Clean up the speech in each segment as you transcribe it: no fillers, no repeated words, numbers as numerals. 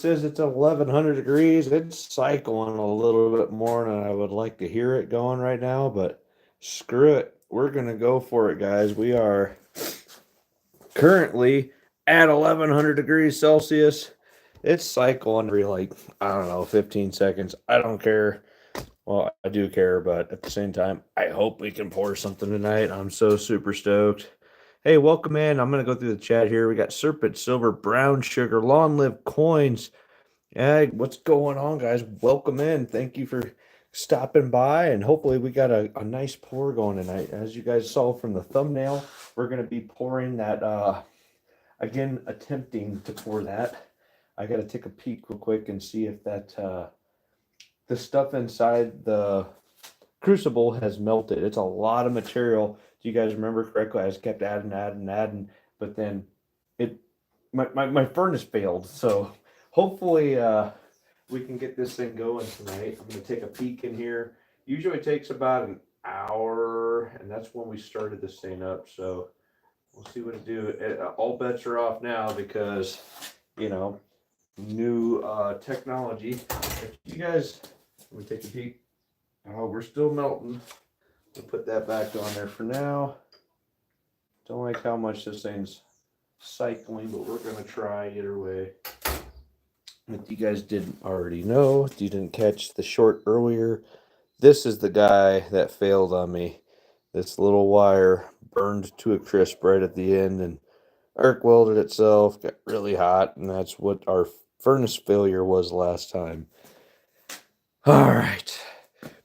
says it's 1100 degrees. It's cycling a little bit more than I would like to hear it going right now, but screw it. We're going to go for it, guys. We are currently at 1100 degrees Celsius. It's cycling every, like, I don't know, 15 seconds. I don't care. Well, I do care, but at the same time, I hope we can pour something tonight. I'm so super stoked. Hey, welcome in. I'm going to go through the chat here. We got Serpent, Silver, Brown Sugar, Long Live Coins. Hey, what's going on, guys? Welcome in. Thank you for stopping by, and hopefully we got a nice pour going tonight. As you guys saw from the thumbnail, we're going to be pouring that, again, attempting to pour that. I got to take a peek real quick and see if that, the stuff inside the crucible has melted. It's a lot of material. Do you guys remember correctly? I just kept adding, but then it my furnace failed. So hopefully we can get this thing going tonight. I'm gonna take a peek in here. Usually it takes about an hour, and that's when we started this thing up. So we'll see what to do. All bets are off now because new technology. If you guys, let me take a peek. Oh, we're still melting. We'll put that back on there for now. Don't like how much this thing's cycling, but we're gonna try either way. If you guys didn't already know, if you didn't catch the short earlier, this is the guy that failed on me. This little wire burned to a crisp right at the end, and arc welded itself, got really hot, and that's what our furnace failure was last time. All right.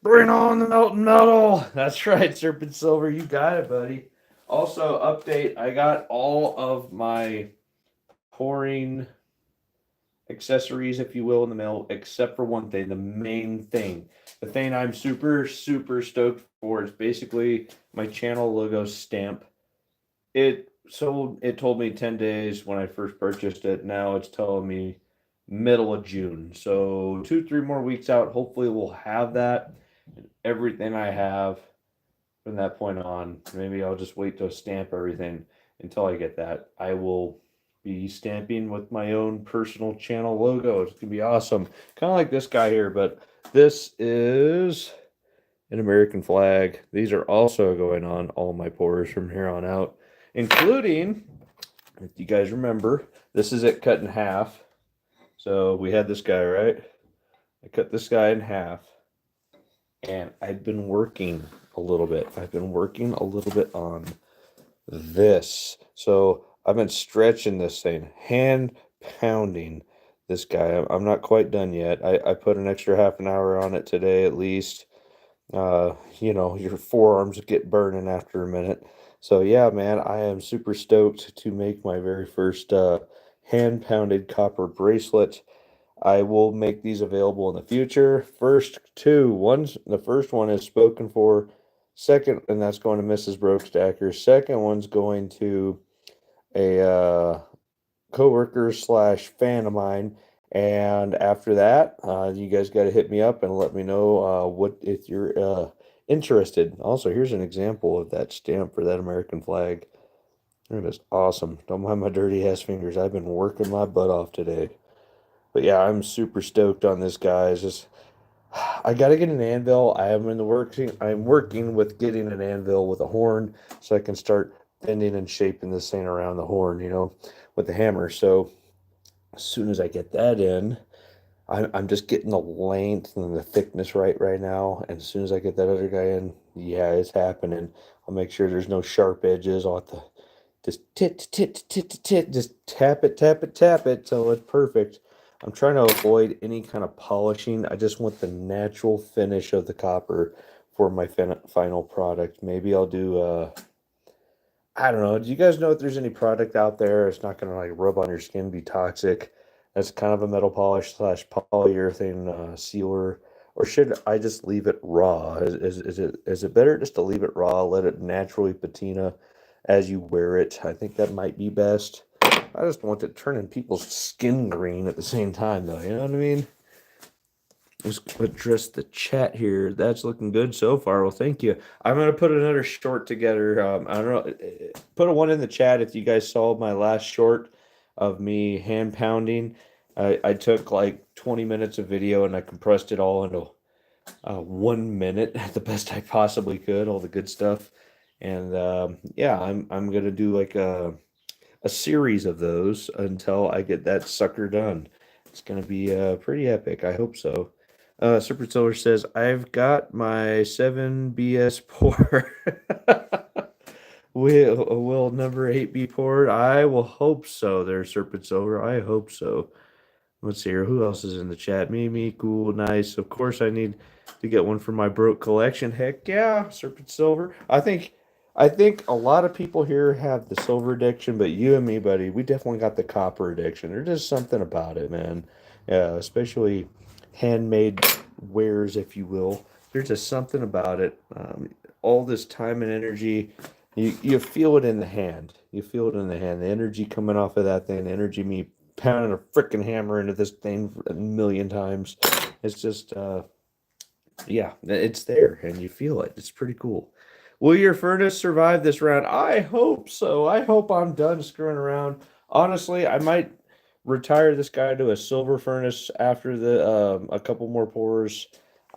Bring on the molten metal. That's right, Serpent Silver. You got it, buddy. Also, update. I got all of my pouring accessories, if you will, in the mail, except for one thing, the main thing. The thing I'm super, super stoked for is basically my channel logo stamp. It told me 10 days when I first purchased it. Now it's telling me middle of June. So 2-3 more weeks out. Hopefully we'll have that. Everything I have from that point on. Maybe I'll just wait to stamp everything until I get that. I will be stamping with my own personal channel logo. It's gonna be awesome. Kind of like this guy here, but this is an American flag. These are also going on all my pours from here on out, including, if you guys remember, this is it cut in half. So we had this guy, right? I cut this guy in half, and I've been working a little bit. I've been working a little bit on this. So I've been stretching this thing, hand pounding this guy. I'm not quite done yet. I put an extra half an hour on it today at least. Your forearms get burning after a minute. So yeah, man, I am super stoked to make my very first hand pounded copper bracelet. I will make these available in the future. The first one is spoken for. Second, and that's going to Mrs. Brokestacker. Second one's going to a coworker slash fan of mine. And after that, you guys got to hit me up and let me know what if you're interested. Also, here's an example of that stamp for that American flag. It is awesome. Don't mind my dirty ass fingers. I've been working my butt off today. But yeah, I'm super stoked on this, guys. Just I gotta get an anvil. I'm working with getting an anvil with a horn so I can start bending and shaping this thing around the horn, with the hammer. So as soon as I get that in, I'm just getting the length and the thickness right now. And as soon as I get that other guy in, yeah, it's happening. I'll make sure there's no sharp edges. I'll have to just just tap it till it's perfect. I'm trying to avoid any kind of polishing. I just want the natural finish of the copper for my final product. Maybe I'll do, I don't know. Do you guys know if there's any product out there it's not going to like rub on your skin, be toxic? That's kind of a metal polish slash polyurethane sealer. Or should I just leave it raw? Is it better just to leave it raw, let it naturally patina as you wear it? I think that might be best. I just want it turning people's skin green at the same time, though. You know what I mean? Let's address the chat here. That's looking good so far. Well, thank you. I'm gonna put another short together. I don't know. Put a one in the chat if you guys saw my last short of me hand pounding. I took like 20 minutes of video and I compressed it all into 1 minute the best I possibly could, all the good stuff. And yeah, I'm gonna do like a series of those until I get that sucker done. It's gonna be pretty epic. I hope so. Super Solar says I've got my 7BS pour. Will number 8 be poured? I will hope so. There, Serpent Silver. I hope so. Let's see here. Who else is in the chat? Mimi, cool, nice. Of course, I need to get one for my broke collection. Heck yeah, Serpent Silver. I think a lot of people here have the silver addiction, but you and me, buddy, we definitely got the copper addiction. There's just something about it, man. Yeah, especially handmade wares, if you will. There's just something about it. All this time and energy, you feel it in the hand. You feel it in the hand. The energy coming off of that thing, the energy me pounding a freaking hammer into this thing a million times. It's just, yeah, it's there and you feel it. It's pretty cool. Will your furnace survive this round? I hope so. I hope I'm done screwing around. Honestly, I might retire this guy to a silver furnace after the a couple more pours.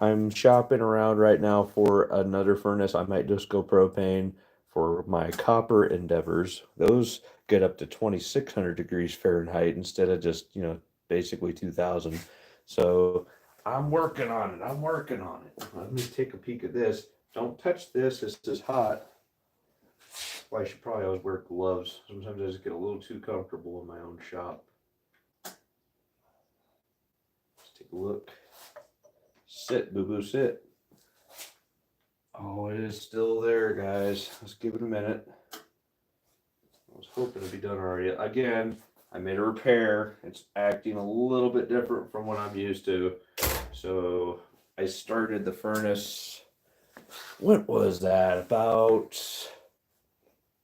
I'm shopping around right now for another furnace. I might just go propane for my copper endeavors. Those get up to 2,600 degrees Fahrenheit instead of just, basically 2,000. So I'm working on it. I'm working on it. Let me take a peek at this. Don't touch this. This is hot. Well, I should probably always wear gloves. Sometimes I just get a little too comfortable in my own shop. Let's take a look. Sit, boo-boo, sit. Oh, it is still there, guys. Let's give it a minute. I was hoping to be done already. Again, I made a repair. It's acting a little bit different from what I'm used to. So I started the furnace. What was that? About,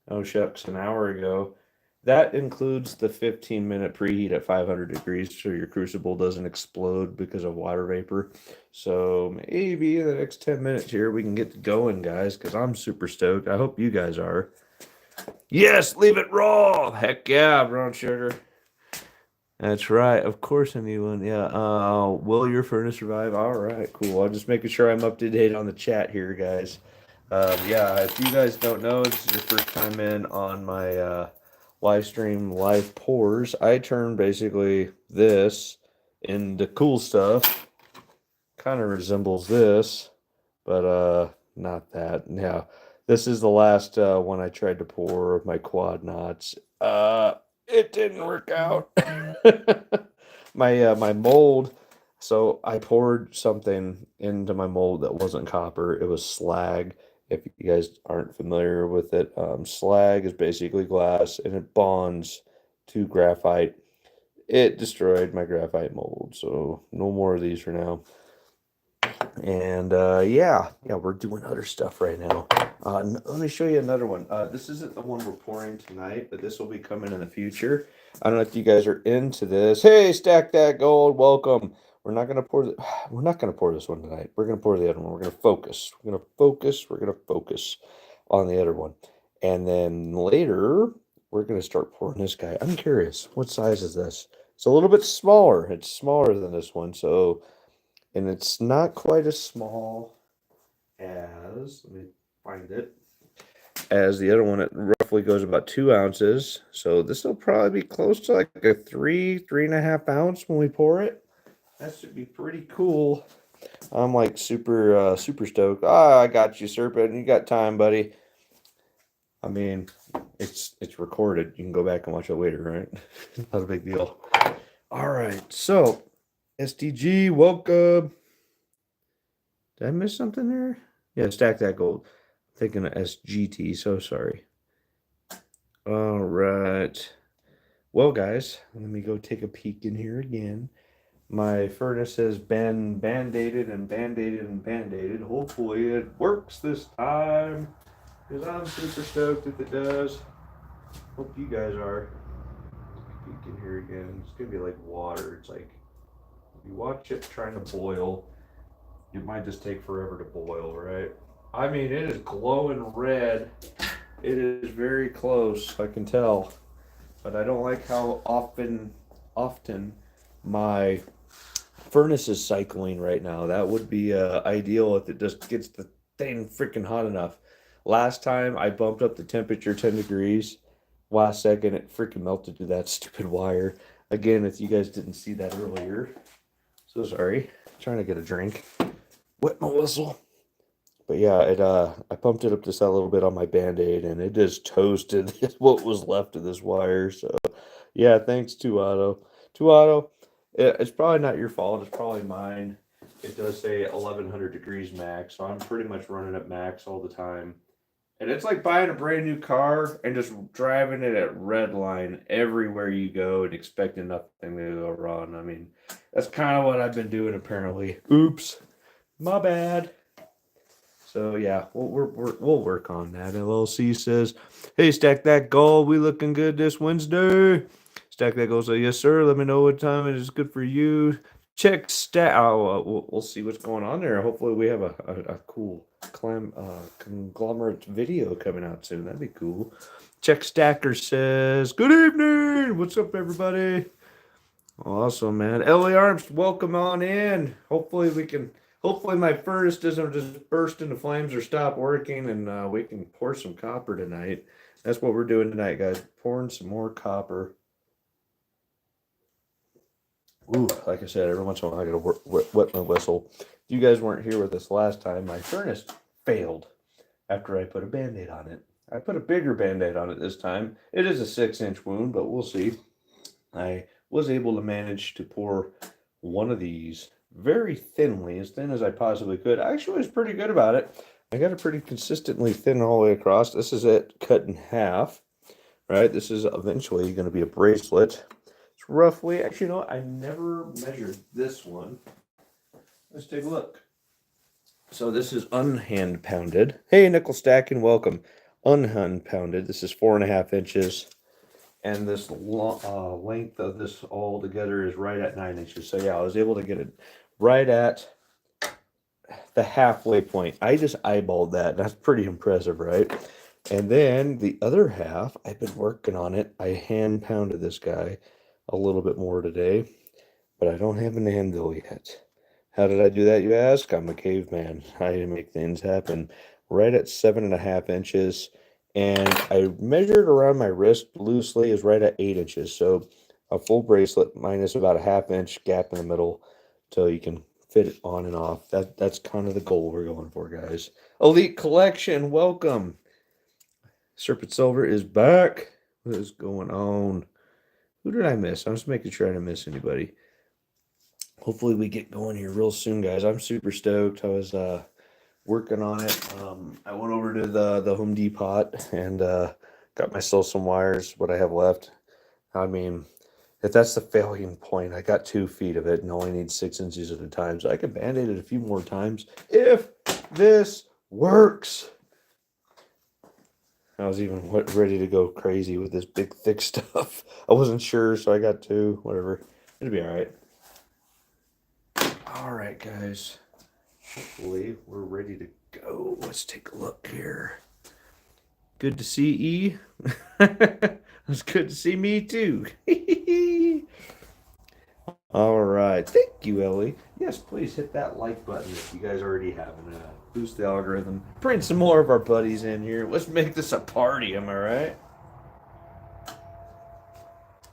oh shucks, an hour ago. That includes the 15-minute preheat at 500 degrees so your crucible doesn't explode because of water vapor. So maybe in the next 10 minutes here we can get going, guys, because I'm super stoked. I hope you guys are. Yes, leave it raw. Heck yeah, brown sugar. That's right. Of course I need one. Yeah. Will your furnace survive? All right, cool. I'm just making sure I'm up to date on the chat here, guys. Yeah, if you guys don't know, this is your first time in on my live stream live pours. I turn basically this into cool stuff. Kind of resembles this, but not that. Yeah. This is the last one I tried to pour my quad knots. It didn't work out. My mold. So I poured something into my mold that wasn't copper. It was slag. If you guys aren't familiar with it, slag is basically glass and it bonds to graphite. It destroyed my graphite mold, so no more of these for now. And yeah, we're doing other stuff right now. Let me show you another one. This isn't the one we're pouring tonight, but this will be coming in the future. I don't know if you guys are into this. Hey, Stack That Gold, welcome. We're not gonna pour this one tonight. We're gonna pour the other one. We're gonna focus. We're gonna focus on the other one. And then later, we're gonna start pouring this guy. I'm curious, what size is this? It's a little bit smaller. It's smaller than this one, so. And it's not quite as small as, let me find it, as the other one. It roughly goes about 2 ounces. So this will probably be close to like a 3.5 ounce when we pour it. That should be pretty cool. I'm like super stoked. I got you, Serpent. You got time, buddy. I mean, it's recorded. You can go back and watch it later, right? Not a big deal. All right, so SDG, welcome. Did I miss something there? Yeah, Stack That Gold. I'm thinking of SGT, so sorry. All right. Well, guys, let me go take a peek in here again. My furnace has been band-aided and band-aided and band-aided. Hopefully it works this time, because I'm super stoked if it does. Hope you guys are. Take a peek in here again. It's going to be like water. It's like, you watch it trying to boil, it might just take forever to boil, right? I mean, it is glowing red. It is very close, I can tell. But I don't like how often my furnace is cycling right now. That would be ideal if it just gets the thing freaking hot enough. Last time I bumped up the temperature 10 degrees. Last second it freaking melted to that stupid wire. Again, if you guys didn't see that earlier. So sorry. Trying to get a drink. Wet my whistle. But yeah, I pumped it up just a little bit on my Band-Aid and it just toasted what was left of this wire. So yeah, thanks to Otto. To Otto, it's probably not your fault, it's probably mine. It does say 1100 degrees max, so I'm pretty much running at max all the time. And it's like buying a brand new car and just driving it at red line everywhere you go and expecting nothing to go wrong. I mean, that's kind of what I've been doing apparently. Oops, my bad. So yeah, we'll work on that. LLC says, "Hey, Stack That Gold, we looking good this Wednesday." Stack That Gold says, "Yes, sir. Let me know what time it is good for you." Check stat. Oh, we'll see what's going on there. Hopefully, we have a cool conglomerate video coming out soon. That'd be cool. Check Stacker says, "Good evening. What's up, everybody?" Awesome, man. Ellie Arms, welcome on in. Hopefully my furnace doesn't just burst into flames or stop working, and we can pour some copper tonight. That's what we're doing tonight, guys. Pouring some more copper. Ooh, like I said, every once in a while I gotta wet my whistle. If you guys weren't here with us last time, my furnace failed after I put a Band-Aid on it. I put a bigger Band-Aid on it this time. It is a 6-inch wound, but we'll see. I was able to manage to pour one of these very thinly, as thin as I possibly could. I actually was pretty good about it. I got it pretty consistently thin all the way across. This is it cut in half, right? This is eventually going to be a bracelet. It's roughly, actually, you know what? I never measured this one. Let's take a look. So this is unhand pounded. Hey, nickel stacking, welcome. Unhand pounded. This is 4.5 inches. And this length of this all together is right at 9 inches. So yeah, I was able to get it right at the halfway point. I just eyeballed that. That's pretty impressive, right? And then the other half, I've been working on it. I hand pounded this guy a little bit more today, but I don't have an anvil yet. How did I do that, you ask? I'm a caveman. I make things happen. Right at 7.5 inches. And I measured around my wrist loosely is right at 8 inches. So a full bracelet minus about a 1/2 inch gap in the middle so you can fit it on and off. That's kind of the goal we're going for, guys. Elite Collection, welcome. Serpent Silver is back. What is going on? Who did I miss? I'm just making sure I didn't miss anybody. Hopefully we get going here real soon, guys. I'm super stoked. I was working on it. I went over to the Home Depot and got myself some wires, what I have left. I mean, if that's the failing point, I got 2 feet of it and only need 6 inches at a time. So I can Band-Aid it a few more times if this works. I was even ready to go crazy with this big, thick stuff. I wasn't sure, so I got 2, whatever. It'll be all right. All right, guys. Hopefully, we're ready to go. Let's take a look here. Good to see E. It's good to see me too. All right. Thank you, Ellie. Yes, please hit that like button if you guys already haven't. Boost the algorithm. Bring some more of our buddies in here. Let's make this a party, am I right?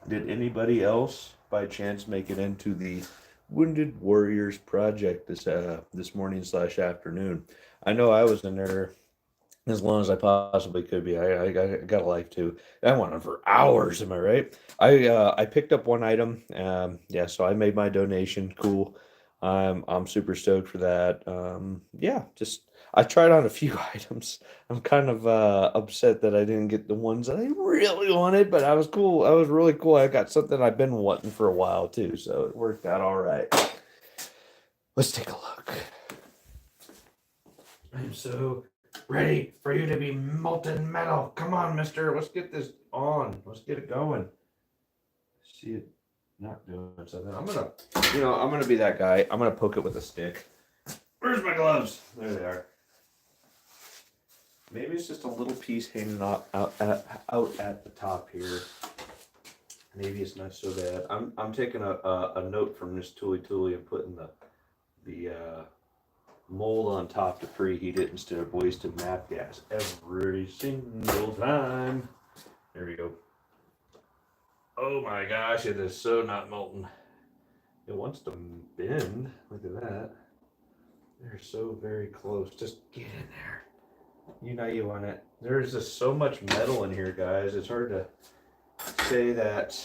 Did anybody else by chance make it into the Wounded Warriors project this morning / afternoon? I know I was in there as long as I possibly could be. I got a life too. I went on for hours. Am I right? I picked up one item. Yeah, so I made my donation. Cool. I'm super stoked for that. Yeah, just I tried on a few items. I'm kind of upset that I didn't get the ones that I really wanted, but I was cool. I was really cool. I got something I've been wanting for a while too, so it worked out all right. Let's take a look. I'm so ready for you to be molten metal. Come on, mister. Let's get this on. Let's get it going. See it not doing something. I'm gonna be that guy. I'm gonna poke it with a stick. Where's my gloves? There they are. Maybe it's just a little piece hanging out at the top here. maybe it's not so bad. I'm taking a note from this Tuli and putting the mold on top to preheat it instead of wasting map gas every single time. There we go. Oh my gosh, it is so not melting. It wants to bend. Look at that. They're so very close. Just get in there. You know you want it. There's just so much metal in here, guys. It's hard to say that.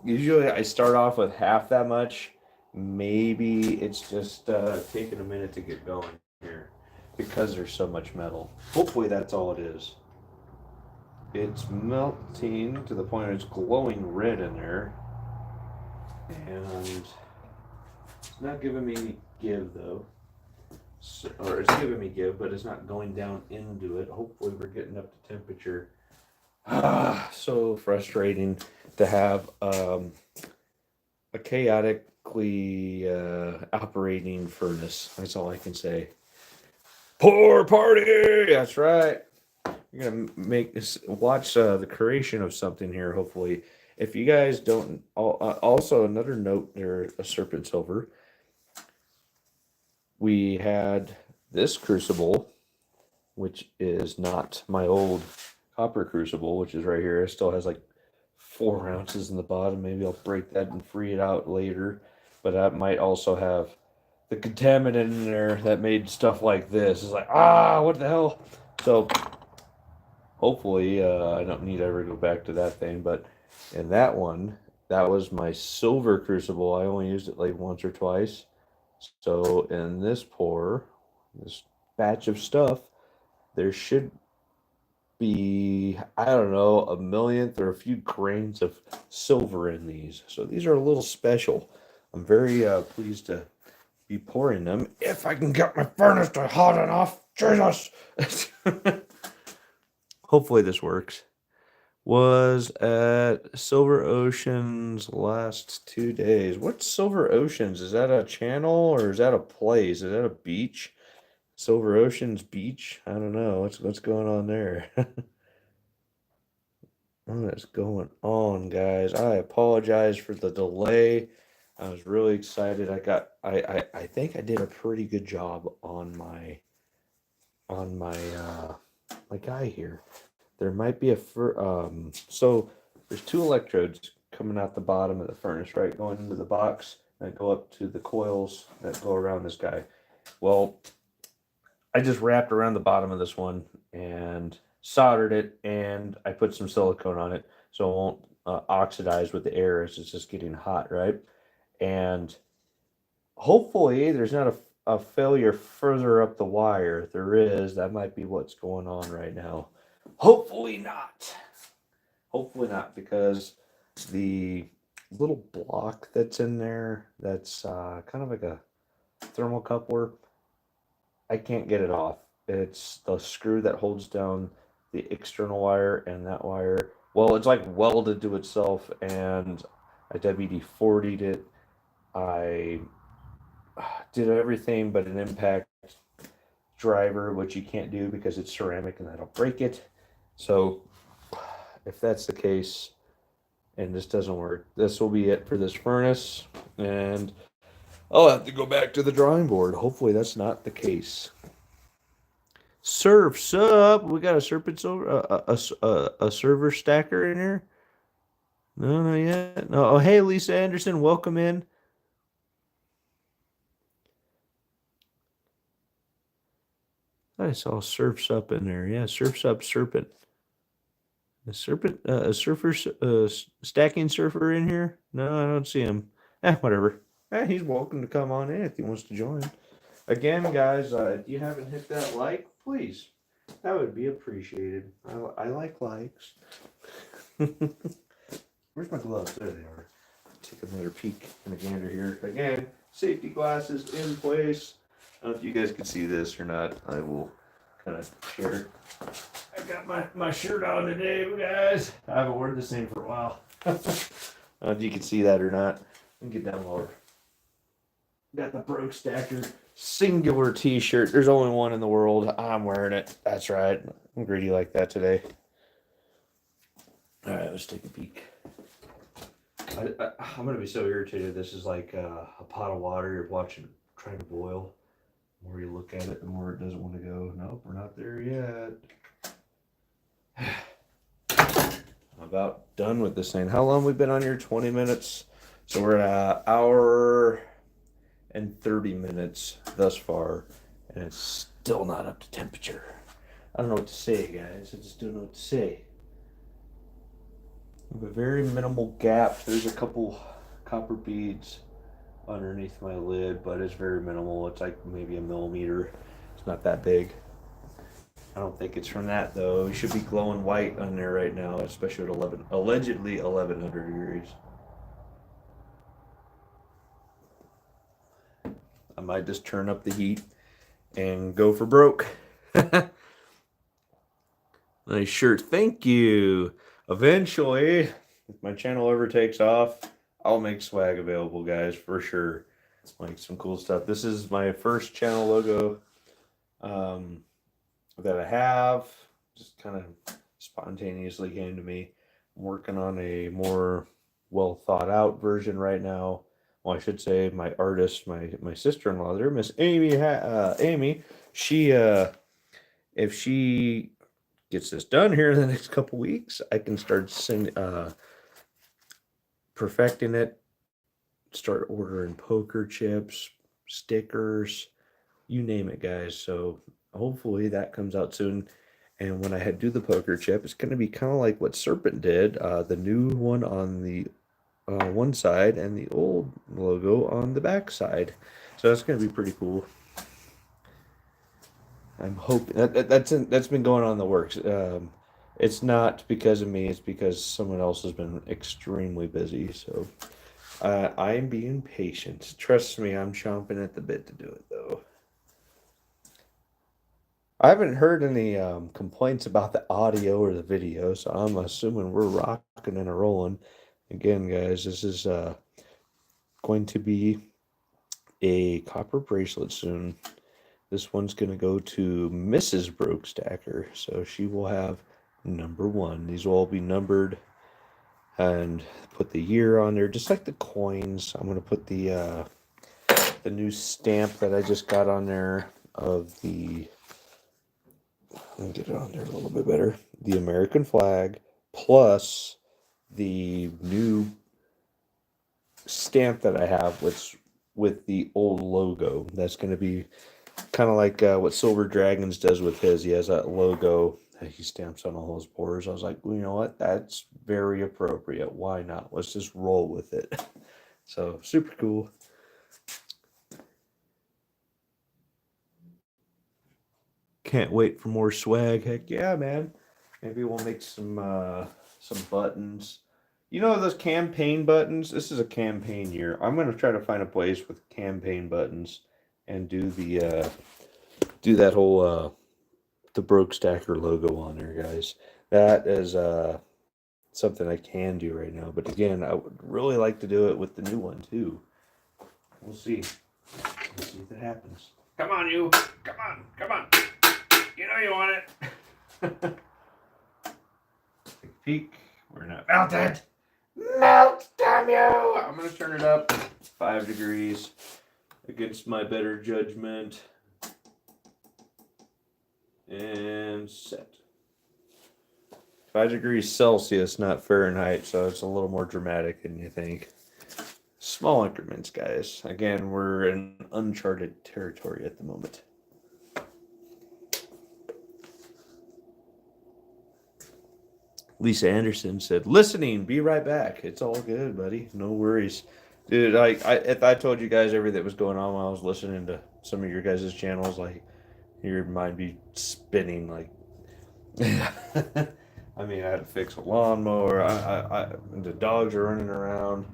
Usually I start off with half that much. Maybe it's just taking a minute to get going here because there's so much metal. Hopefully that's all it is. It's melting to the point it's glowing red in there. And it's not giving me any give though. So, or it's giving me give, but it's not going down into it. Hopefully we're getting up to temperature. So frustrating to have a chaotically operating furnace. That's all I can say. Pour party! That's right. You're gonna make this, watch the creation of something here. Hopefully, if you guys don't. Also, another note there, a serpent silver. We had this crucible, which is not my old copper crucible, which is right here. It still has like 4 ounces in the bottom. Maybe I'll break that and free it out later. But that might also have the contaminant in there that made stuff like this. It's like, what the hell? So hopefully I don't need to ever go back to that thing. But in that one, that was my silver crucible. I only used it like once or twice. So in this pour, this batch of stuff, there should be, I don't know, a millionth or a few grains of silver in these. So these are a little special. I'm very pleased to be pouring them if I can get my furnace to hot enough. Jesus! Hopefully this works. Was at Silver Ocean's last 2 days. What's Silver Oceans? Is that a channel or is that a place? Is that a beach? Silver Ocean's beach? I don't know. What's going on there? What's going on, guys? I apologize for the delay. I was really excited. I think I did a pretty good job on my my guy here. There might be so there's 2 electrodes coming out the bottom of the furnace, right? Going into the box that go up to the coils that go around this guy. Well, I just wrapped around the bottom of this one and soldered it, and I put some silicone on it so it won't oxidize with the air as it's just getting hot, right? And hopefully there's not a failure further up the wire. If there is, that might be what's going on right now. Hopefully not. Hopefully not, because the little block that's in there, that's kind of like a thermocoupler, I can't get it off. It's the screw that holds down the external wire and that wire. Well, it's like welded to itself, and I WD-40'd it. I did everything but an impact driver, which you can't do because it's ceramic and that'll break it. So if that's the case and this doesn't work, this will be it for this furnace, and I'll have to go back to the drawing board. Hopefully that's not the case. Surf's up. We got a serpent silver, a server stacker in here. No, not yet. No. Oh, hey, Lisa Anderson, welcome in. I saw Surf's up in there. Yeah, Surf's up, serpent. A serpent, a surfer, stacking surfer in here? No, I don't see him. Whatever. He's welcome to come on in if he wants to join. Again, guys, if you haven't hit that like, please. That would be appreciated. I like likes. Where's my gloves? There they are. Take another peek and a gander here. Again, safety glasses in place. I don't know if you guys can see this or not. I will kind of share. I got my shirt on today, guys. I haven't worn this thing for a while. I don't know if you can see that or not. Let me get down lower. Got the Broke Stacker singular t-shirt. There's only one in the world. I'm wearing it. That's right. I'm greedy like that today. All right, let's take a peek. I'm gonna be so irritated. This is like a pot of water you're watching, trying to boil. The more you look at it, the more it doesn't want to go. Nope, we're not there yet. I'm about done with this thing. How long we been on here? 20 minutes. So we're at an hour and 30 minutes thus far, and it's still not up to temperature. I don't know what to say, guys. I just don't know what to say. We have a very minimal gap. There's a couple copper beads underneath my lid, but it's very minimal. It's like maybe a millimeter. It's not that big. I don't think it's from that though. It should be glowing white on there right now, especially at allegedly 1100 degrees. I might just turn up the heat and go for broke. Nice shirt. Thank you. Eventually, if my channel ever takes off, I'll make swag available, guys, for sure. Like some cool stuff. This is my first channel logo that I have. Just kind of spontaneously came to me. I'm working on a more well thought out version right now. Well, I should say my artist, my sister-in-law there, Miss Amy. Amy, she if she gets this done here in the next couple weeks, I can start perfecting it. Start ordering poker chips, stickers, you name it, guys. So hopefully that comes out soon. And when I do the poker chip, it's going to be kind of like what Serpent did, the new one on the one side and the old logo on the back side. So that's going to be pretty cool. I'm hoping that's been going on in the works. It's not because of me; it's because someone else has been extremely busy. So I'm being patient. Trust me, I'm chomping at the bit to do it, though. I haven't heard any complaints about the audio or the video, so I'm assuming we're rocking and rolling. Again, guys, this is going to be a copper bracelet soon. This one's going to go to Mrs. Brokestacker, so she will have number 1. These will all be numbered and put the year on there, just like the coins. I'm going to put the new stamp that I just got on there of the, let me get it on there a little bit better, the American flag, plus the new stamp that I have with the old logo. That's going to be kind of like what Silver Dragons does with his. He has that logo that he stamps on all his borders. I was like, well, you know what? That's very appropriate. Why not? Let's just roll with it. So, super cool. Can't wait for more swag. Heck yeah, man. Maybe we'll make some buttons. You know those campaign buttons? This is a campaign year. I'm going to try to find a place with campaign buttons and do the do that whole the Brokestacker logo on there, guys. That is something I can do right now. But again, I would really like to do it with the new one too. We'll see. We'll see if it happens. Come on, you. Come on. Come on. You know you want it. Take a peek. We're not melted. Melt, damn you! I'm going to turn it up 5 degrees against my better judgment. And set. 5 degrees Celsius, not Fahrenheit, so it's a little more dramatic than you think. Small increments, guys. Again, we're in uncharted territory at the moment. Lisa Anderson said, listening, be right back. It's all good, buddy. No worries. Dude, if I told you guys everything that was going on while I was listening to some of your guys' channels, like, your mind be spinning, like, I mean, I had to fix a lawnmower. The dogs are running around.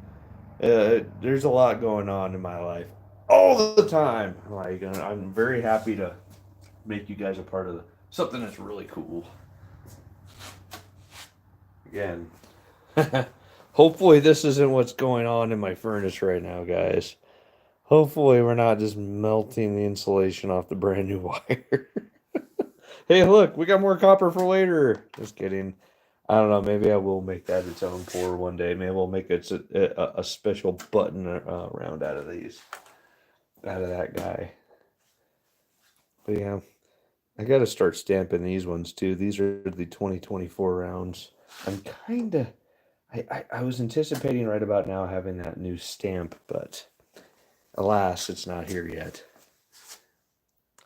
There's a lot going on in my life all the time. Like, I'm very happy to make you guys a part of something that's really cool. Again, hopefully this isn't what's going on in my furnace right now, guys. Hopefully we're not just melting the insulation off the brand new wire. Hey, look, we got more copper for later. Just kidding. I don't know. Maybe I will make that its own pour one day. Maybe we'll make it a special button round out of these, out of that guy. But yeah, I got to start stamping these ones too. These are the 2024 rounds. I'm kind of, I was anticipating right about now having that new stamp, but alas, it's not here yet.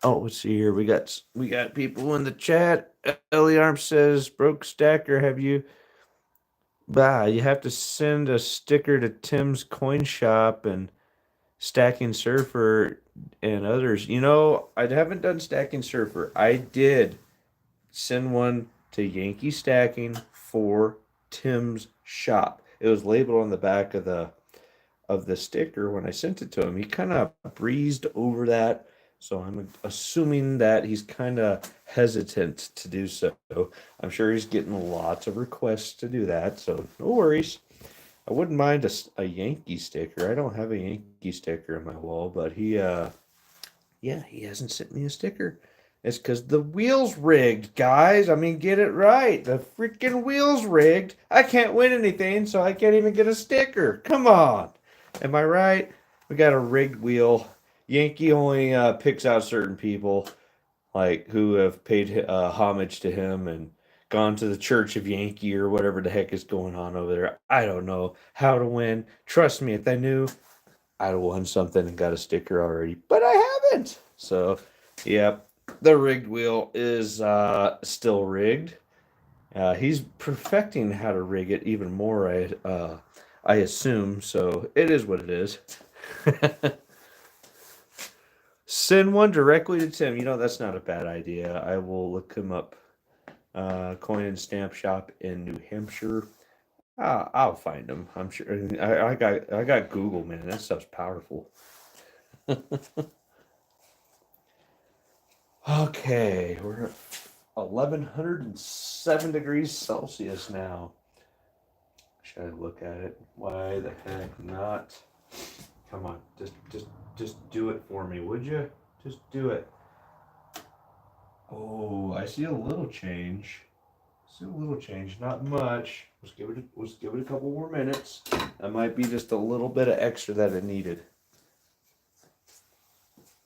Oh, let's see here. We got people in the chat. Ellie Arm says, "Broke Stacker, have you?" Bah, you have to send a sticker to Tim's Coin Shop and Stacking Surfer and others. I haven't done Stacking Surfer. I did send one to Yankee Stacking for Tim's shop. It was labeled on the back of the sticker when I sent it to him. He kind of breezed over that, so I'm assuming that he's kind of hesitant to do so. I'm sure he's getting lots of requests to do that, so no worries. I wouldn't mind a Yankee sticker. I don't have a Yankee sticker on my wall, but he hasn't sent me a sticker. It's because the wheel's rigged, guys. I mean, get it right. The freaking wheel's rigged. I can't win anything, so I can't even get a sticker. Come on. Am I right? We got a rigged wheel. Yankee only picks out certain people, like who have paid homage to him and gone to the Church of Yankee or whatever the heck is going on over there. I don't know how to win. Trust me, if I knew, I'd have won something and got a sticker already, but I haven't. So, yeah, the rigged wheel is still rigged. He's perfecting how to rig it even more. I assume so. It is what it is. Send one directly to Tim. That's not a bad idea. I will look him up. Coin and stamp shop in New Hampshire. I'll find him. I'm sure. I got Google, man. That stuff's powerful. Okay, we're at 1107 degrees Celsius now. Should I look at it? Why the heck not? Come on, just do it for me, would you? Just do it. Oh, I see a little change. Not much. Let's give it a couple more minutes. That might be just a little bit of extra that it needed.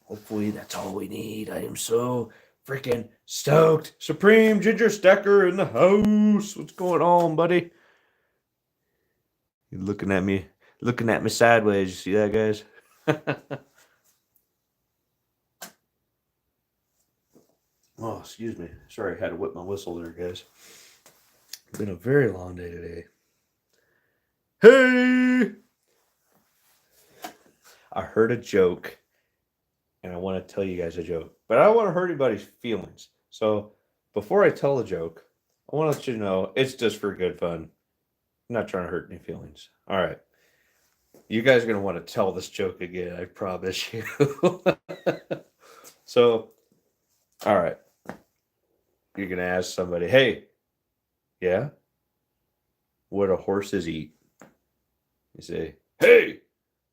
Hopefully that's all we need. I am so freaking stoked. Supreme Ginger Stacker in the house. What's going on, buddy? You're looking at me sideways. You see that, guys? Oh, excuse me. Sorry, I had to whip my whistle there, guys. It's been a very long day today. Hey! I heard a joke, and I want to tell you guys a joke, but I don't want to hurt anybody's feelings. So before I tell the joke, I want to let you know it's just for good fun. I'm not trying to hurt any feelings. All right. You guys are going to want to tell this joke again, I promise you. So, all right. You're going to ask somebody, hey, yeah? What do horses eat? You say, hey!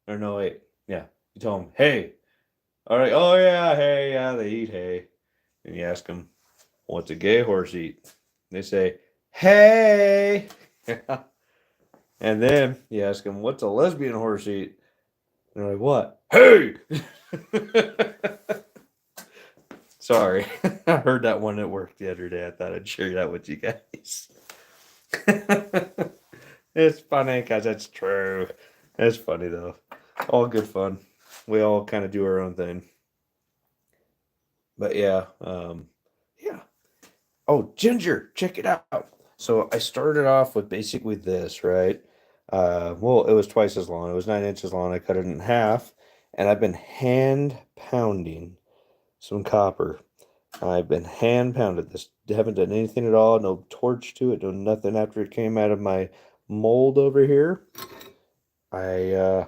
Or no, wait. Yeah. You tell them, hey. All right. Oh, yeah. Hey. Yeah, they eat hay. And you ask them, what's a gay horse eat? They say, hey. And then you ask them, what's a lesbian horse eat? And they're like, what? Hey. Sorry. I heard that one at work the other day. I thought I'd share that with you guys. It's funny because it's true. It's funny, though. All good fun. We all kind of do our own thing. But yeah. Yeah. Oh, Ginger, check it out. So I started off with basically this, right? Well, it was twice as long. It was 9 inches long. I cut it in half. And I've been hand pounding some copper. I've been hand pounded this. Haven't done anything at all. No torch to it. No nothing after it came out of my mold over here. I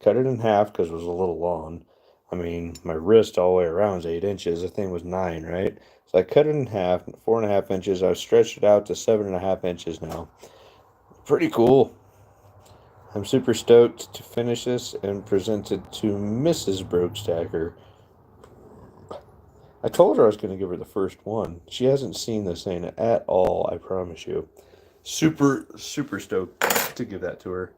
cut it in half because it was a little long. I mean, my wrist all the way around is 8 inches. The thing was 9, right? So I cut it in half, 4.5 inches. I've stretched it out to 7.5 inches now. Pretty cool. I'm super stoked to finish this and present it to Mrs. Broke Stacker. I told her I was going to give her the first one. She hasn't seen this thing at all, I promise you. Super, super stoked to give that to her.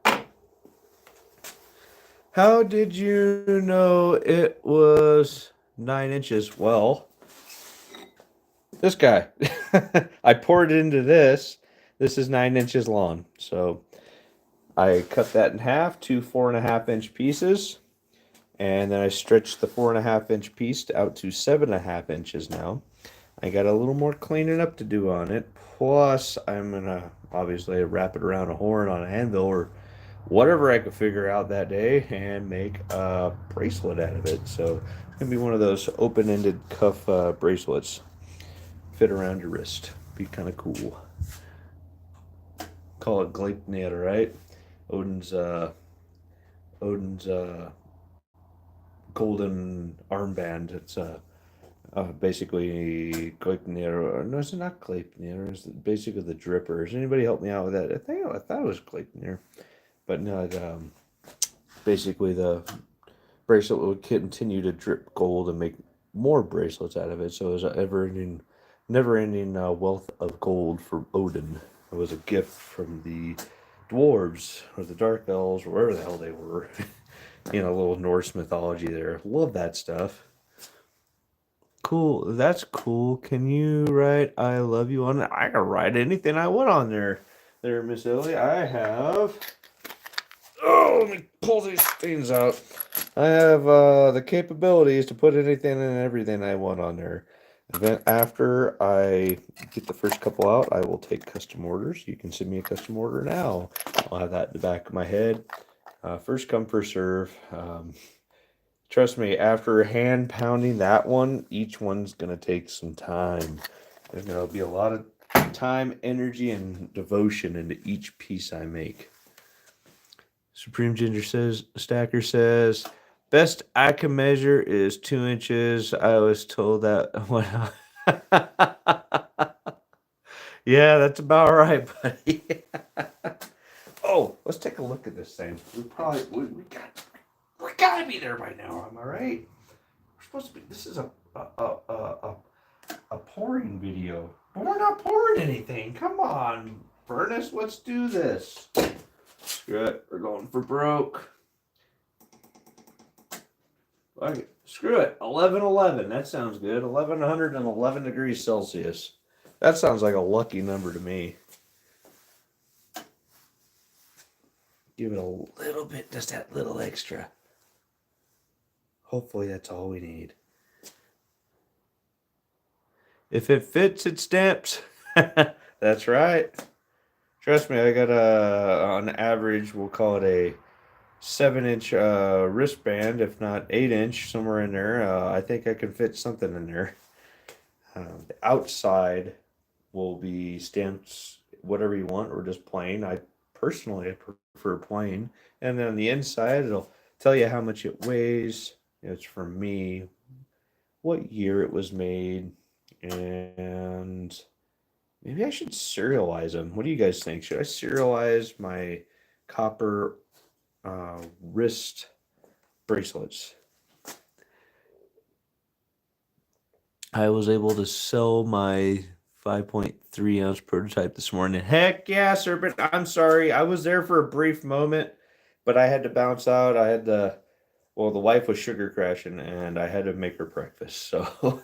How did you know it was 9 inches? Well, this guy. I poured it into this. This is 9 inches long. So I cut that in half, 2 4.5-inch pieces. And then I stretched the 4.5-inch piece out to 7.5 inches now. I got a little more cleaning up to do on it. Plus, I'm going to obviously wrap it around a horn on an anvil or whatever I could figure out that day and make a bracelet out of it. So it's going to be one of those open-ended cuff bracelets. Fit around your wrist. Be kind of cool. Call it Gleipnir, right? Odin's golden armband. It's basically Gleipnir. No, it's not Gleipnir. It's basically the drippers. Anybody help me out with that? I thought it was Gleipnir, but no. Basically, the bracelet would continue to drip gold and make more bracelets out of it. So it was an never-ending wealth of gold for Odin. It was a gift from the dwarves or the dark elves, or wherever the hell they were. A little Norse mythology there. Love that stuff. Cool. That's cool. Can you write "I love you" on it? I can write anything I want on there. There, Miss Ellie. I have. Oh, let me pull these things out. I have the capabilities to put anything and everything I want on there. Then after I get the first couple out, I will take custom orders. You can send me a custom order now. I'll have that in the back of my head. First come, first serve. Trust me, after hand pounding that one, each one's going to take some time. There's going to be a lot of time, energy, and devotion into each piece I make. Supreme Ginger Stacker says, best I can measure is 2 inches. I was told that when yeah, that's about right, buddy. Oh, let's take a look at this thing. We gotta be there by now. Am I right? We're supposed to be. This is a pouring video, but we're not pouring anything. Come on, furnace. Let's do this. Screw it. We're going for broke. Okay, screw it. 1111. That sounds good. 1111 degrees Celsius. That sounds like a lucky number to me. Give it a little bit, just that little extra. Hopefully that's all we need. If it fits, it stamps. That's right. Trust me, I got on average, we'll call it a 7-inch wristband, if not 8-inch, somewhere in there. I think I can fit something in there. The outside will be stamped whatever you want, or just plain. I prefer plain. And then on the inside, it'll tell you how much it weighs. It's from me, what year it was made, and maybe I should serialize them. What do you guys think? Should I serialize my copper wrist bracelets? I was able to sell my 5.3 ounce prototype this morning. Heck yeah, Serpent. I'm sorry. I was there for a brief moment, but I had to bounce out. The wife was sugar crashing and I had to make her breakfast. So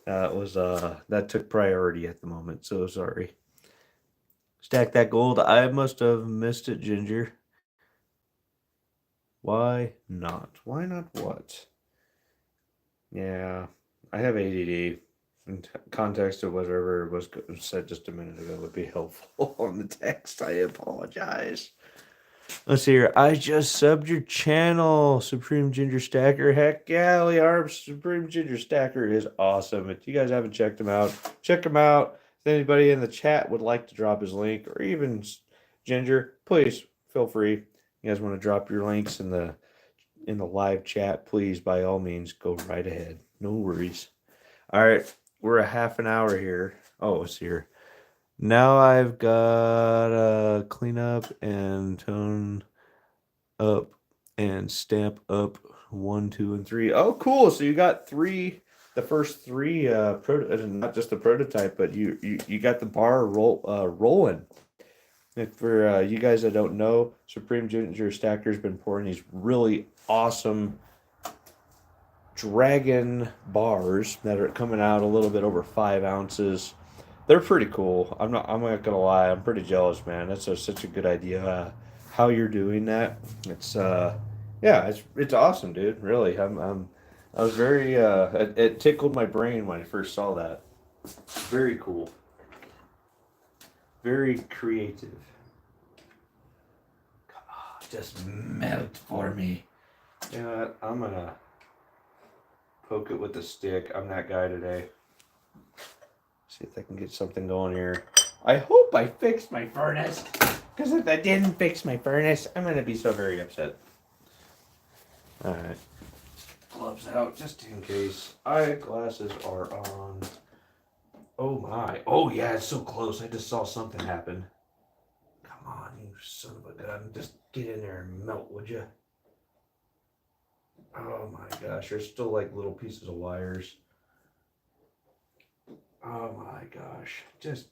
that took priority at the moment. So sorry. Stack that gold. I must have missed it, Ginger. Why not? Why not what? Yeah, I have ADD. In context of whatever was said just a minute ago would be helpful on the text. I apologize. Let's see here. I just subbed your channel, Supreme Ginger Stacker. Heck yeah, Arms. Supreme Ginger Stacker is awesome. If you guys haven't checked him out, check him out. If anybody in the chat would like to drop his link, or even Ginger, please feel free. You guys want to drop your links in the live chat, please, by all means, go right ahead. No worries. All right, we're a half an hour here. Oh, it's here. Now I've got to clean up and tone up and stamp up 1, 2, and 3. Oh, cool. So you got 3 the first three not just the prototype, but you got the bar rolling. And for you guys that don't know, Supreme Ginger Stacker's been pouring these really awesome dragon bars that are coming out a little bit over 5 ounces. They're pretty cool. I'm not gonna lie. I'm pretty jealous, man. That's such a good idea. How you're doing that? It's yeah, it's awesome, dude. Really, I was very it tickled my brain when I first saw that. Very cool. Very creative. Come on, just melt for me. You know what? I'm gonna poke it with a stick. I'm that guy today. See if I can get something going here. I hope I fixed my furnace. Because if I didn't fix my furnace, I'm going to be so very upset. Alright. Gloves out just in case. Eyeglasses are on. Oh my. Oh yeah, it's so close. I just saw something happen. Come on, you son of a gun. Just get in there and melt, would you? Oh my gosh, there's still like little pieces of wires. Oh my gosh. Just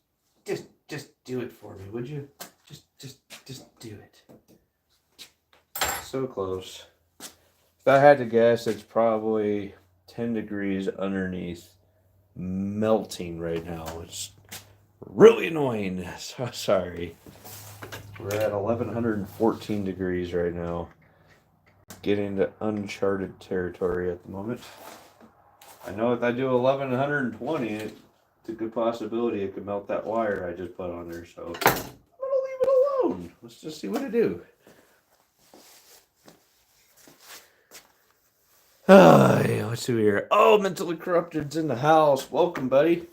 do it for me, would you? Just do it. So close. If I had to guess, it's probably 10 degrees underneath melting right now. It's really annoying. So sorry. We're at 1114 degrees right now. Getting to uncharted territory at the moment. I know if I do 1120, it's a good possibility it could melt that wire I just put on there. So I'm gonna leave it alone. Let's just see what I do. Yeah, let's see here. Oh, Mentally Corrupted's in the house. Welcome, buddy.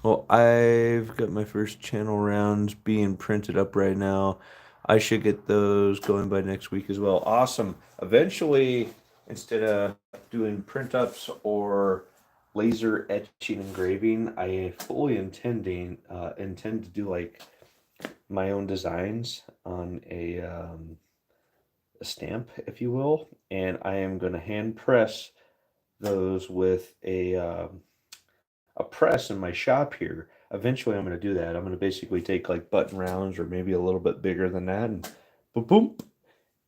Well, I've got my first channel rounds being printed up right now. I should get those going by next week as well. Awesome. Eventually, instead of doing print ups or laser etching engraving, I fully intend to do like my own designs on a stamp, if you will, and I am going to hand press those with a press in my shop here. Eventually, I'm going to do that. I'm going to basically take like button rounds or maybe a little bit bigger than that, and boom, boom,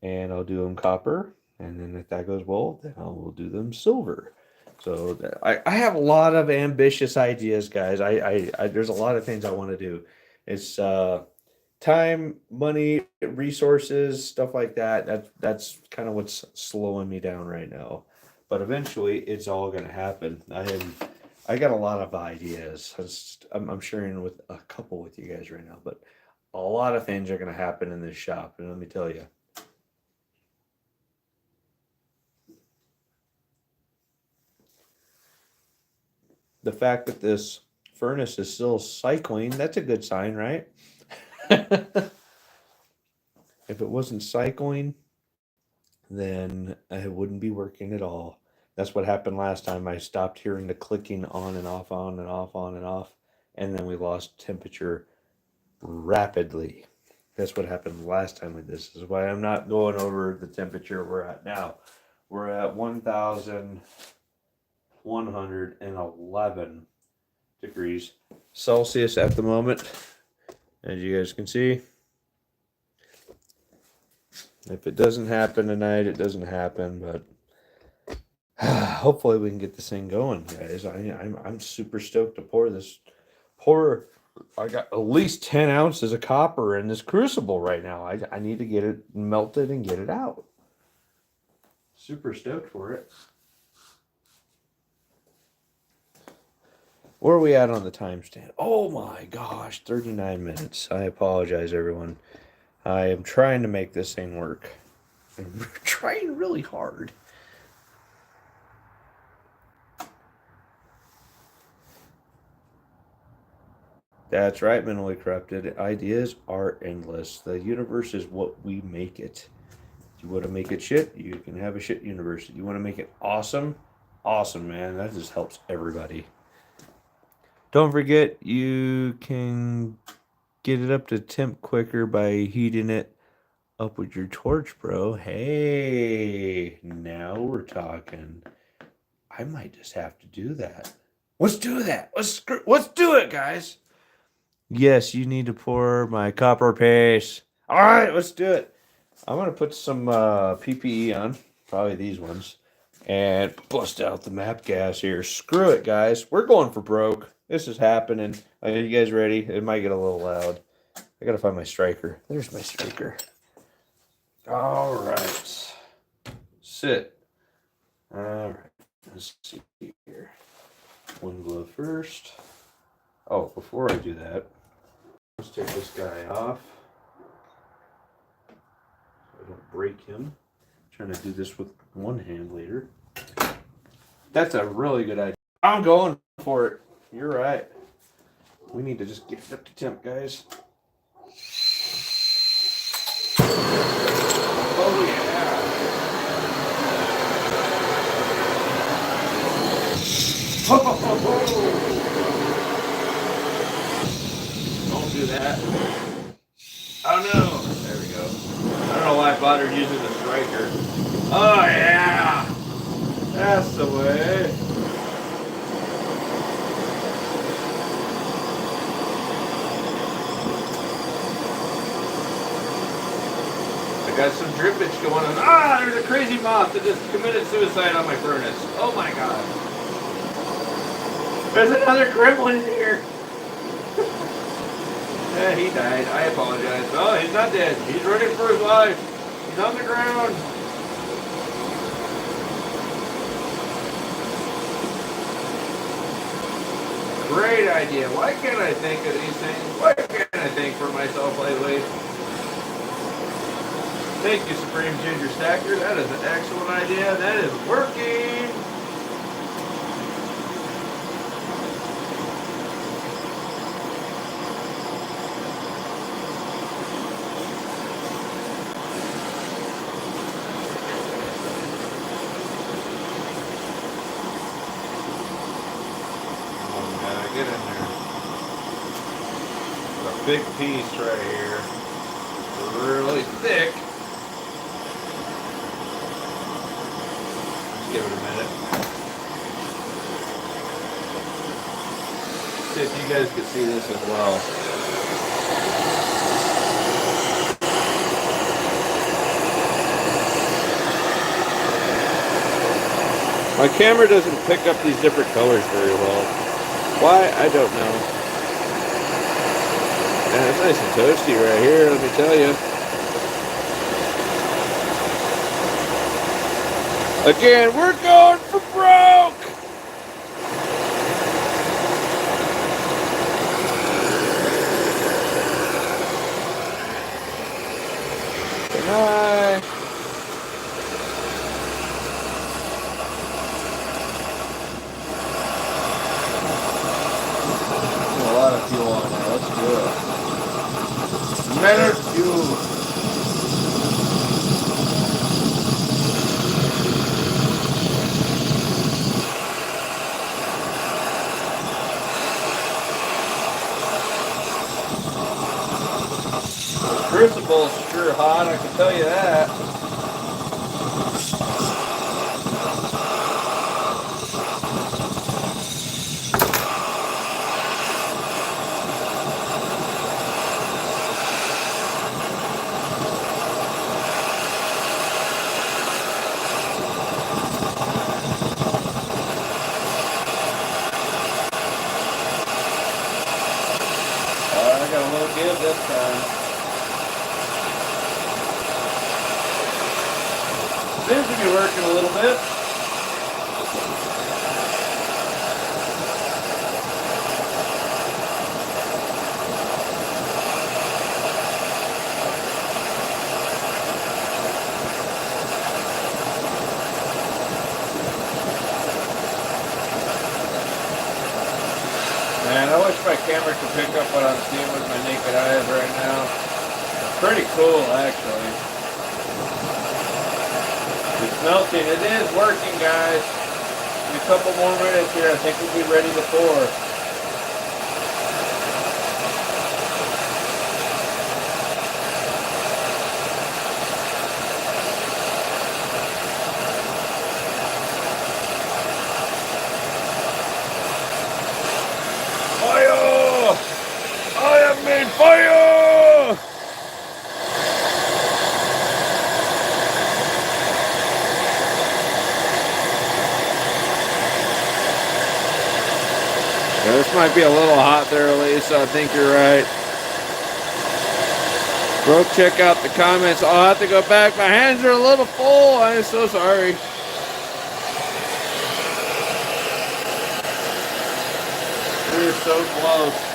and I'll do them copper. And then if that goes well, then I will do them silver. So I have a lot of ambitious ideas, guys. I there's a lot of things I want to do. It's time, money, resources, stuff like that. That's kind of what's slowing me down right now. But eventually, it's all going to happen. I got a lot of ideas. I'm sharing with a couple with you guys right now, but a lot of things are going to happen in this shop, and let me tell you. The fact that this furnace is still cycling, that's a good sign, right? If it wasn't cycling, then it wouldn't be working at all. That's what happened last time. I stopped hearing the clicking on and off, on and off, on and off, and then we lost temperature rapidly. That's what happened last time with this. This is why I'm not going over the temperature we're at now. We're at 1,111 degrees Celsius at the moment, as you guys can see. If it doesn't happen tonight, it doesn't happen, but hopefully we can get this thing going, guys. I'm super stoked to pour this. I got at least 10 ounces of copper in this crucible right now. I need to get it melted and get it out. Super stoked for it. Where are we at on the timestamp? Oh my gosh, 39 minutes. I apologize, everyone. I am trying to make this thing work. I'm trying really hard. That's right, Mentally Corrupted. Ideas are endless. The universe is what we make it. If you want to make it shit, you can have a shit universe. If you want to make it awesome, awesome, man. That just helps everybody. Don't forget, you can get it up to temp quicker by heating it Up with your torch, bro. Hey, now we're talking. I might just have to do that. Let's do that. Let's do it, guys. Yes, you need to pour my copper paste. All right, let's do it. I'm gonna put some PPE on, probably these ones, and bust out the map gas here. Screw it, guys. We're going for broke. This is happening. Are you guys ready? It might get a little loud. I gotta find my striker. There's my striker. All right. Sit. All right. Let's see here. One glove first. Oh, before I do that, let's take this guy off so I don't break him. I'm trying to do this with one hand later. That's a really good idea. I'm going for it. You're right. We need to just get it up to temp, guys. Oh, yeah. Ho, ho, ho, ho. Don't do that. Oh no! There we go. I don't know why I bothered using the striker. Oh yeah! That's the way. I got some drippage going on. Ah! There's a crazy moth that just committed suicide on my furnace. Oh my god. There's another gremlin in here. Yeah, he died. I apologize. Oh, he's not dead. He's running for his life. He's on the ground. Great idea. Why can't I think of these things? Why can't I think for myself lately? Thank you, Supreme Ginger Stacker. That is an excellent idea. That is working. Get in there. A big piece right here. Really thick. Let's give it a minute. See if you guys can see this as well. My camera doesn't pick up these different colors very well. Why? I don't know. Man, it's nice and toasty right here, let me tell you. Again, we're going for broke! Hi. Fuel on there. Let's do it. Better fuel. Crucible's sure hot, I can tell you that. Give this time. Seems to be working a little bit. Man, I wish my camera could pick up what I'm seeing with my naked eyes right now. It's pretty cool, actually. It's melting. It is working, guys. In a couple more minutes here, I think we'll be ready to pour. might be a little hot there, Lisa. I think you're right. Bro, check out the comments. I'll have to go back. My hands are a little full. I'm so sorry. We're so close.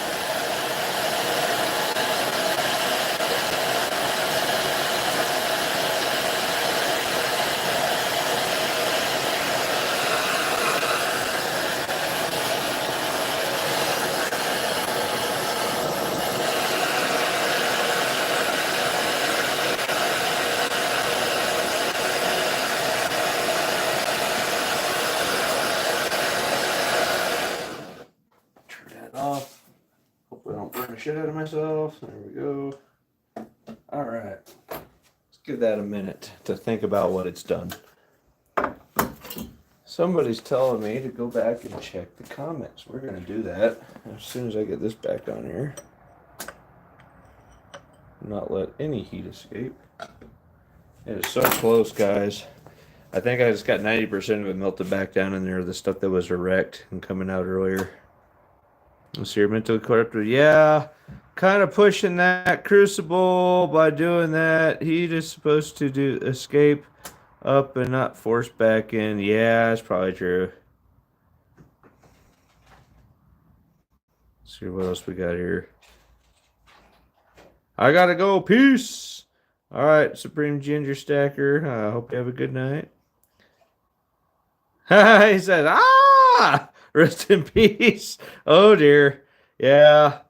Off. Hopefully I don't burn the shit out of myself. There we go. All right. Let's give that a minute to think about what it's done. Somebody's telling me to go back and check the comments. We're going to do that as soon as I get this back on here. Not let any heat escape. It is so close, guys. I think I just got 90% of it melted back down in there. The stuff that was erect and coming out earlier. So you're mentally corrupted. Yeah, kind of pushing that crucible by doing that. Heat is supposed to do escape up and not force back in. Yeah, that's probably true. Let's see what else we got here. I gotta go. Peace. All right, Supreme Ginger Stacker. I hope you have a good night. He said, ah! Rest in peace. Oh, dear. Yeah.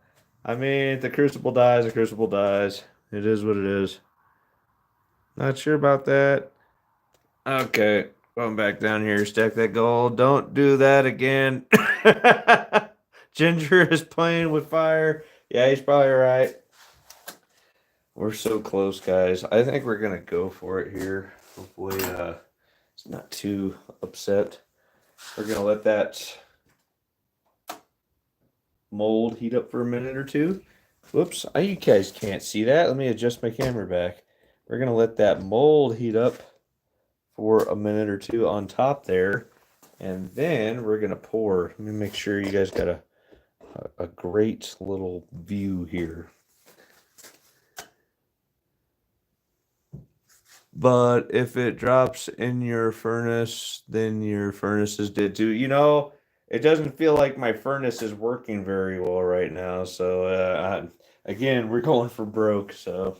I mean, the crucible dies. The crucible dies. It is what it is. Not sure about that. Okay. Going back down here. Stack that gold. Don't do that again. Ginger is playing with fire. Yeah, he's probably right. We're so close, guys. I think we're going to go for it here. Hopefully, it's not too upset. We're going to let that mold heat up for a minute or two. Whoops, you guys can't see that. Let me adjust my camera back. We're going to let that mold heat up for a minute or two on top there. And then we're going to pour. Let me make sure you guys got a great little view here. But if it drops in your furnace, then your furnace is dead too. You know, it doesn't feel like my furnace is working very well right now. So, again, we're going for broke. So,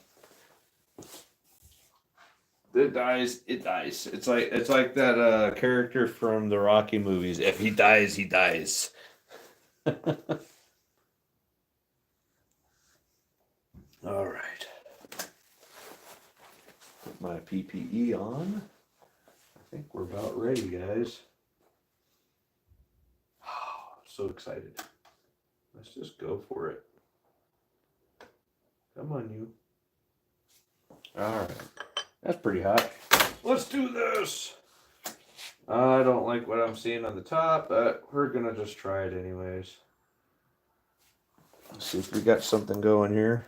it dies. It dies. It's like that character from the Rocky movies. If he dies, he dies. All right. Put my PPE on. I think we're about ready, guys. Oh, I'm so excited. Let's just go for it. Come on, you. All right. That's pretty hot. Let's do this. I don't like what I'm seeing on the top, but we're going to just try it anyways. Let's see if we got something going here.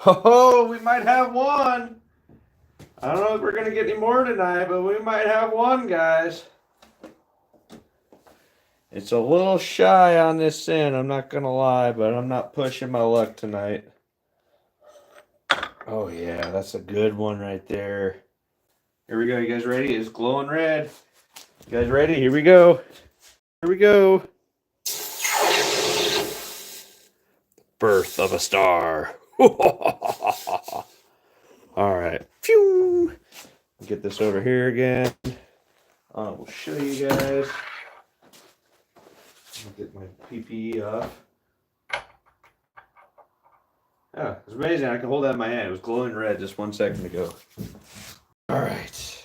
Oh, we might have one. I don't know if we're going to get any more tonight, but we might have one, guys. It's a little shy on this end, I'm not going to lie, but I'm not pushing my luck tonight. Oh, yeah, that's a good one right there. Here we go. You guys ready? It's glowing red. You guys ready? Here we go. Here we go. Birth of a star. All right. Phew. Get this over here again. I will show you guys. I'll get my PPE off. Oh, it's amazing. I can hold that in my hand. It was glowing red just 1 second ago. All right.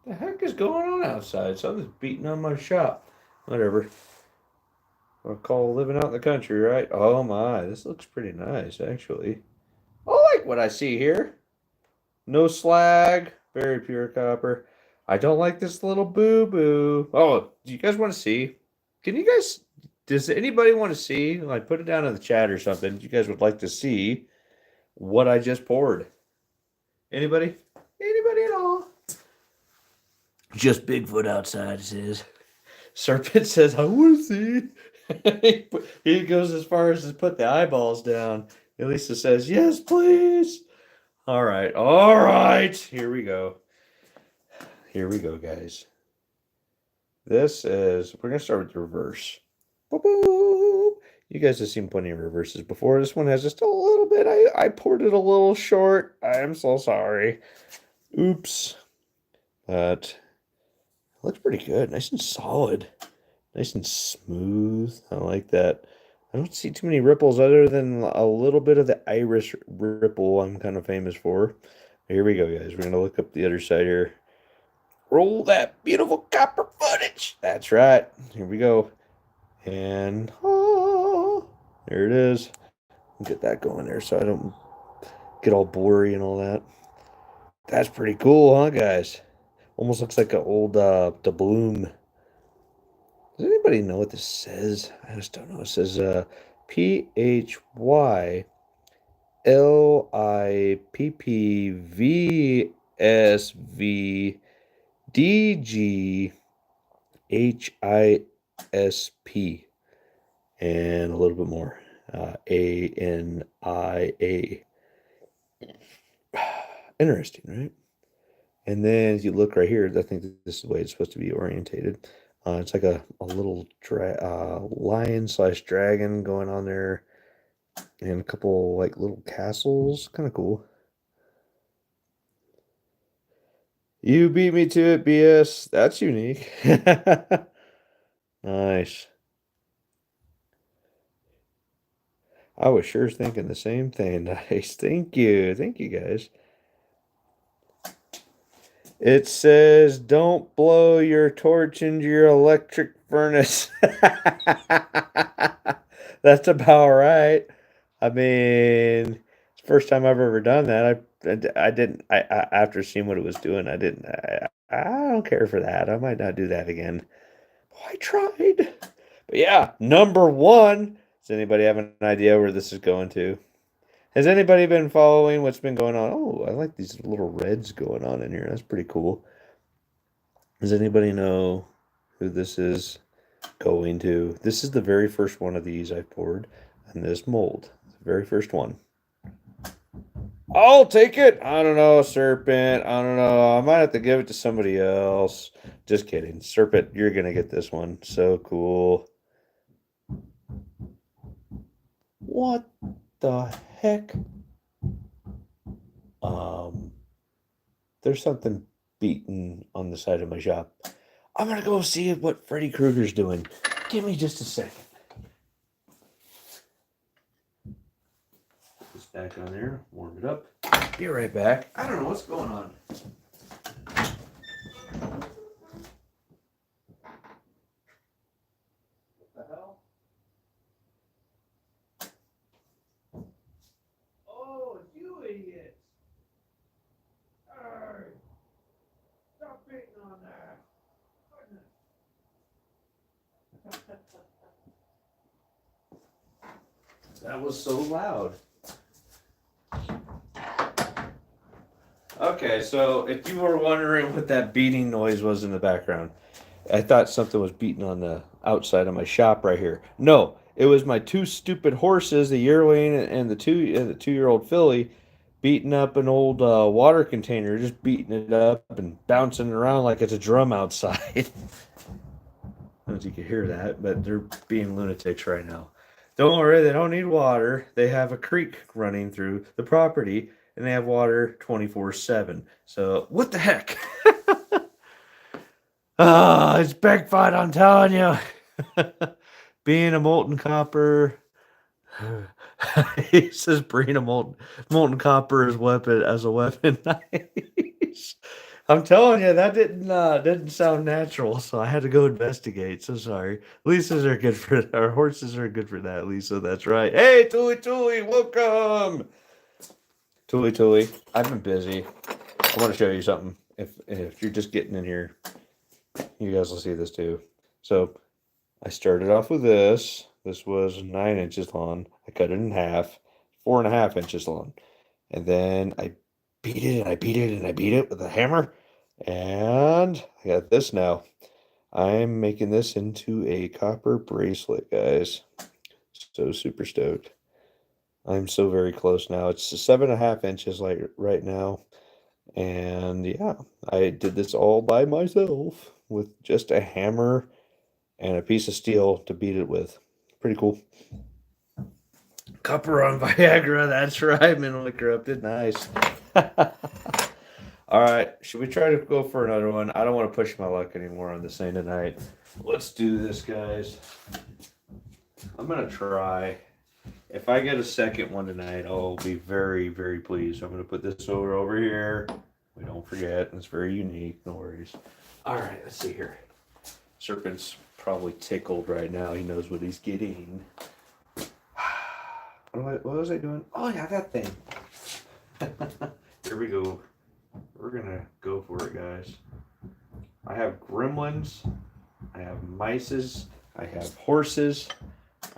The heck is going on outside? Something's beating on my shop. Whatever. I'll call living out in the country, right? Oh my, this looks pretty nice, actually. I like what I see here. No slag, very pure copper. I don't like this little boo-boo. Oh, do you guys want to see? Does anybody want to see? Like, put it down in the chat or something. You guys would like to see what I just poured. Anybody? Anybody? Just Bigfoot outside, it says. Serpent says, I want to see. He goes as far as to put the eyeballs down. Elisa says, yes, please. All right. All right. Here we go. Here we go, guys. This is, we're going to start with the reverse. Boop, boop. You guys have seen plenty of reverses before. This one has just a little bit. I poured it a little short. I am so sorry. Oops. But it looks pretty good. Nice and solid. Nice and smooth. I like that. I don't see too many ripples other than a little bit of the iris ripple I'm kind of famous for. Here we go, guys. We're going to look up the other side here. Roll that beautiful copper footage. That's right. Here we go. And there it is. Get that going there so I don't get all blurry and all that. That's pretty cool, huh, guys? Almost looks like an old doubloon. Does anybody know what this says? I just don't know. It says PHYLIPPVSVDGHISP and a little bit more. ANIA. Interesting, right? And then as you look right here, I think this is the way it's supposed to be orientated. It's like a little lion/dragon going on there, and a couple like little castles. Kind of cool. You beat me to it, BS. That's unique. Nice. I was sure thinking the same thing. Nice. Thank you. Thank you, guys. It says, don't blow your torch into your electric furnace. That's about right. I mean, it's the first time I've ever done that. I didn't, after seeing what it was doing, I don't care for that. I might not do that again. Oh, I tried. But yeah, number one. Does anybody have an idea where this is going to? Has anybody been following what's been going on? Oh, I like these little reds going on in here. That's pretty cool. Does anybody know who this is going to? This is the very first one of these I poured in this mold. The very first one. I'll take it. I don't know, Serpent. I don't know. I might have to give it to somebody else. Just kidding. Serpent, you're going to get this one. So cool. What the heck? There's something beaten on the side of my shop. I'm gonna go see what Freddy Krueger's doing. Give me just a second. Put this back on there, warm it up. Be right back. I don't know what's going on. What the hell? Oh, you idiot! Stop beating on that. That was so loud. Okay, so if you were wondering what that beating noise was in the background, I thought something was beating on the outside of my shop right here. No, it was my two stupid horses, the yearling and the 2-year-old filly, beating up an old water container, just beating it up and bouncing around like it's a drum outside. I don't know if you can hear that, but they're being lunatics right now. Don't worry, they don't need water. They have a creek running through the property, and they have water 24/7. So, what the heck? It's backfired, I'm telling you. Being a molten copper. He says bring a molten copper as a weapon. Nice. I'm telling you, that didn't sound natural, so I had to go investigate. So sorry. Lisa's are good for that. Our horses are good for that, Lisa. That's right. Hey, Tuli, welcome. Tuli, I've been busy. I want to show you something. If you're just getting in here, you guys will see this too. So I started off with this. This was 9 inches long. I cut it in half, 4.5 inches long. And then I beat it and I beat it and I beat it with a hammer And I got this now. I'm making this into a copper bracelet, guys. So super stoked. I'm so very close now. It's 7.5 inches like right now. And yeah, I did this all by myself with just a hammer and a piece of steel to beat it with. Pretty cool. Copper on Viagra, that's right, mentally corrupted. Nice. All right, should we try to go for another one? I don't want to push my luck anymore on this thing tonight. Let's do this, guys. I'm gonna try. If I get a second one tonight, I'll be very, very pleased. I'm gonna put this over here. We don't forget, it's very unique. No worries. All right, let's see here. Serpent's probably tickled right now. He knows what he's getting. What was I doing? Oh yeah, that thing. Here we go. We're gonna go for it, guys. I have gremlins. I have mices. I have horses.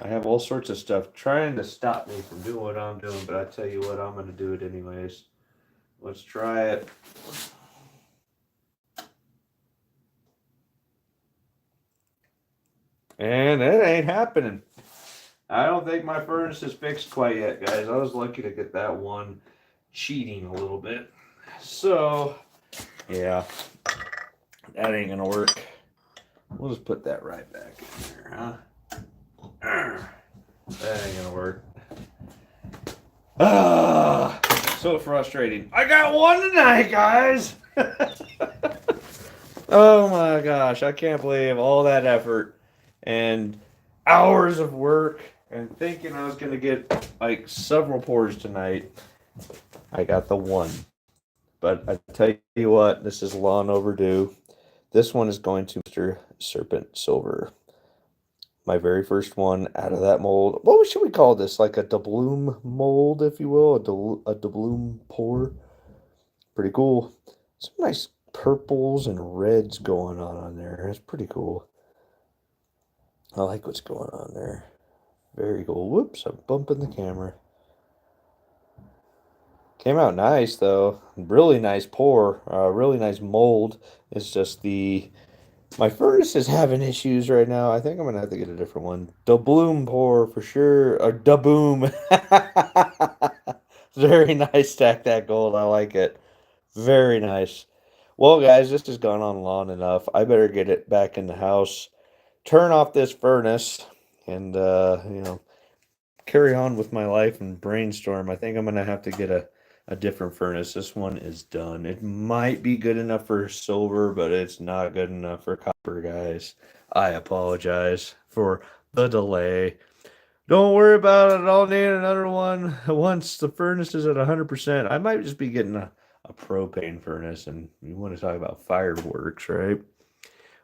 I have all sorts of stuff trying to stop me from doing what I'm doing, but I tell you what, I'm gonna do it anyways. Let's try it. And it ain't happening. I don't think my furnace is fixed quite yet, guys. I was lucky to get that one cheating a little bit. So, yeah, that ain't gonna work. We'll just put that right back in there, huh? That ain't gonna work. Ah, so frustrating. I got one tonight, guys. Oh my gosh, I can't believe all that effort and hours of work and thinking I was gonna get like several pours tonight. I got the one. But I tell you what, this is long overdue. This one is going to Mr. Serpent Silver. My very first one out of that mold. What should we call this? Like a doubloon mold, if you will? A doubloon pour. Pretty cool. Some nice purples and reds going on there. It's pretty cool. I like what's going on there. Very cool. Whoops, I'm bumping the camera. Came out nice though. Really nice pour. Really nice mold. It's just my furnace is having issues right now. I think I'm gonna have to get a different one. Doubloon pour for sure. Or daboom. Very nice. Stack that gold. I like it. Very nice. Well, guys, this has gone on long enough. I better get it back in the house. Turn off this furnace, and carry on with my life and brainstorm. I think I'm gonna have to get a different furnace. This one is done. It might be good enough for silver, but it's not good enough for copper, guys. I apologize for the delay. Don't worry about it. I'll need another one once the furnace is at 100%. I might just be getting a propane furnace, and we want to talk about fireworks, right?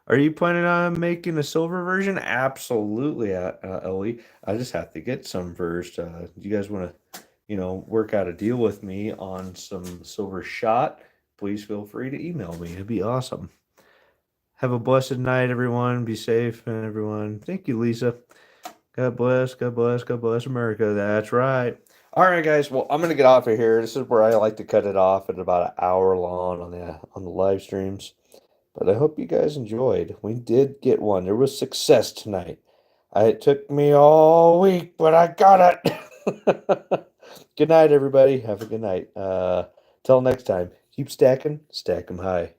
Are you planning on making a silver version? Absolutely, Ellie. I just have to get some first. Do you guys want to, work out a deal with me on some silver shot? Please feel free to email me. It'd be awesome. Have a blessed night, everyone. Be safe, and everyone. Thank you, Lisa. God bless, God bless, God bless America. That's right. All right, guys. Well, I'm gonna get off of here. This is where I like to cut it off at about an hour long on the live streams. But I hope you guys enjoyed. We did get one. There was success tonight. It took me all week, but I got it. Good night, everybody. Have a good night. Till next time. Keep stacking, stack 'em high.